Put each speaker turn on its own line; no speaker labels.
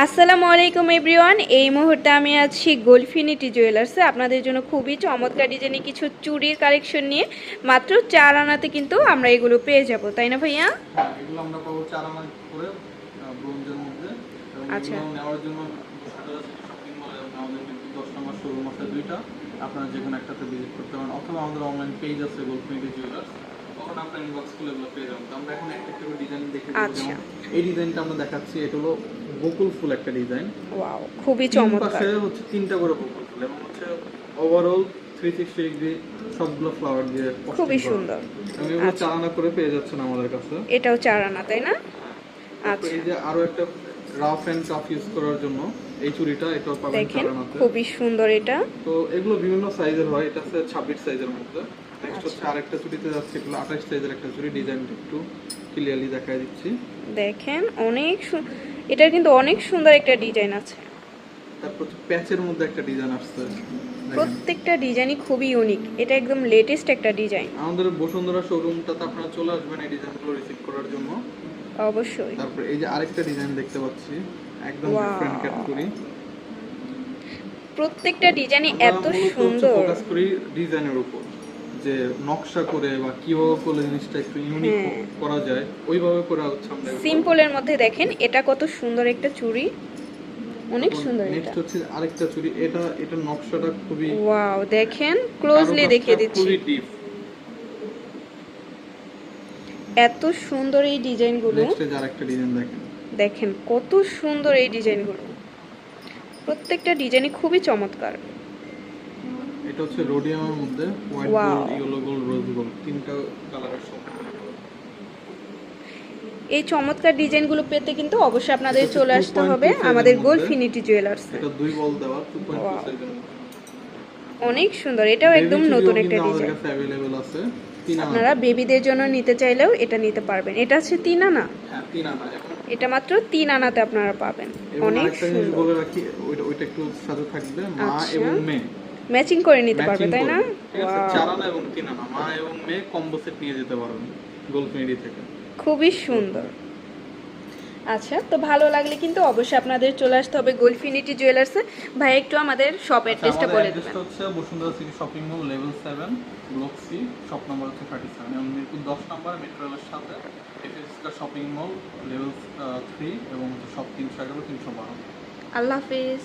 আসসালামু আলাইকুম এভরিওয়ান। এই মুহূর্তে আমি আছি গোলফিনিটি জুয়েলার্সে আপনাদের জন্য খুবই চমৎকার ডিজাইনে কিছু চুড়ির কালেকশন নিয়ে। মাত্র 4 আনাতে কিন্তু আমরা এগুলো পেয়ে যাব, তাই না ভাইয়া?
হ্যাঁ, এগুলো আমরা পাবো 4 আনা করে ব্রোঞ্জের মধ্যে। এবং
আচ্ছা,
এগুলো নেওয়ার জন্য বসুন্ধরা সিটি শপিং মলে আমাদের কিন্তু 10 নম্বর শোরুম আছে দুইটা। আপনারা যেকোনো একটাতে ভিজিট করতে পারেন, অথবা আমাদের অনলাইন পেজ আছে গোলফিনিটি জুয়েলার্স, তখন আপনার ইনবক্স খুলে এগুলো পেয়ে যাবেন। তো আমরা এখন একটা একটা করে ডিজাইন দেখে দেবো।
আচ্ছা,
যেমন এই ডিজাইনটা আমরা দেখাচ্ছি, এটা হলো বকুল ফুল একটা ডিজাইন।
ওয়াও, খুবই
তিন
চমৎকার।
পাশে হচ্ছে তিনটা করে বকুল ফুল, এবং হচ্ছে ওভারঅল 360 ডিগ্রি সবগুলো ফ্লাওয়ার দিয়ে
খুবই
কস্টিং করা।
সুন্দর।
এবং এগুলো
আচ্ছা,
4 আনা করে পেয়ে যাচ্ছেন আমাদের কাছে।
এটাও 4 আনা, তাই না?
তারপর
আচ্ছা,
এই যে আরো একটা রাফ এন্ড টাফ ইউজ করার জন্য এই চুড়িটা, এটাও পাবেন
দেখেন
4 আনাতে।
খুবই সুন্দর এটা।
তো এগুলো বিভিন্ন সাইজের হয়, এটা আছে 26 সাইজের মধ্যে। নেক্সট
আচ্ছা,
হচ্ছে আরেকটা চুড়িতে যাচ্ছে, এগুলো 28 সাইজের একটা চুড়ি। ডিজাইনটা একটু ক্লিয়ারলি দেখাই দিচ্ছি।
দেখেন এটার কিন্তু অনেক সুন্দর একটা ডিজাইন আছে।
তারপর হচ্ছে প্যাচের মধ্যে একটা ডিজাইন আসছে, দেখেন।
প্রত্যেকটা ডিজাইনই খুবই ইউনিক, এটা একদম লেটেস্ট একটা ডিজাইন।
আমাদের বসুন্ধরা শোরুমটাতে আপনারা চলে আসবেন এই ডিজাইনগুলো রিসিভ করার জন্য।
অবশ্যই।
তারপর এই যে আরেকটা ডিজাইন দেখতে পাচ্ছি, একদম ডিফারেন্ট
ওয়াও,
ক্যাটাগরি।
প্রত্যেকটা ডিজাইনই
আমরা
এত
মূলত হচ্ছে
সুন্দর।
ফোকাস করি ডিজাইনের উপর, যে নকশা করে বা কিভাবে করলে জিনিসটা একটু ইউনিক
হ্যাঁ,
করা যায়, ওইভাবে করে হচ্ছে আমরা এগুলো।
সিম্পলের মধ্যে দেখেন এটা কত সুন্দর একটা চুড়ি, অনেক সুন্দর এটা।
নেক্সট হচ্ছে আরেকটা চুড়ি, এটা নকশাটা খুবই,
ওয়াও, দেখেন ক্লোজলি দেখিয়ে দিচ্ছি।
খুবই ডিপ।
এত সুন্দর এই ডিজাইনগুলো।
নেক্সট যে আরেকটা ডিজাইন দেখেন,
দেখেন কত সুন্দর এই ডিজাইনগুলো, প্রত্যেকটা ডিজাইনই খুবই চমৎকার।
এটা হচ্ছে রোডিয়ামের মধ্যে white
wow,
gold, yellow gold, rose gold, তিনটা কালারের সব।
এই চমৎকার ডিজাইনগুলো পেতে কিন্তু অবশ্যই আপনাদের
এটা হচ্ছে
চলে আসতে
2.2
হবে
সাইজের
আমাদের
মধ্যে।
গোলফিনিটি জুয়েলার্সে।
এটা দুই বল দেওয়া 2.2
ওয়াও,
সাইজের মধ্যে।
অনেক সুন্দর, এটাও একদম
বেবি
নতুন
চুড়িও
একটা
কিন্তু আমাদের
ডিজাইন।
কাছে অ্যাভেলেবল আছে 3 আনা।
আপনারা বেবিদের জন্য নিতে চাইলেও এটা নিতে পারবেন। এটা হচ্ছে 3 আনা,
হ্যাঁ 3 আনা।
এটা মাত্র 3 আনাতে আপনারা পাবেন।
এবং
অনেক
আরেকটা জিনিস
সুন্দর।
বলে রাখি, ওইটা একটু সাথে থাকবে, মা
আচ্ছা,
এবং মেয়ে
ম্যাচিং করে নিতে পারবে,
ম্যাচিং
তাই
করে,
না?
ঠিক আছে।
ওয়াও,
4 আনা এবং 3 আনা, মা এবং মেয়ে কম্বো সেট নিয়ে যেতে পারবেন গোলফিনিটি থেকে।
খুবই সুন্দর। আচ্ছা, তো ভালো লাগলে কিন্তু অবশ্যই আপনাদের চলে আসতে হবে গোলফিনিটি জুয়েলার্সে। ভাই একটু আমাদের শপ অ্যাড্রেসটা
আমাদের
বলে
অ্যাড্রেসটা
দেবেন।
হচ্ছে Bashundhara city shopping mall, level 7, block C, shop number হচ্ছে 37, এবং মিরপুর 10 নাম্বার মেট্রো রেলের সাথে এফএসকা শপিং মল, লেভেল 3, এবং হচ্ছে শপ 311 312।
আল্লাহ হাফিজ।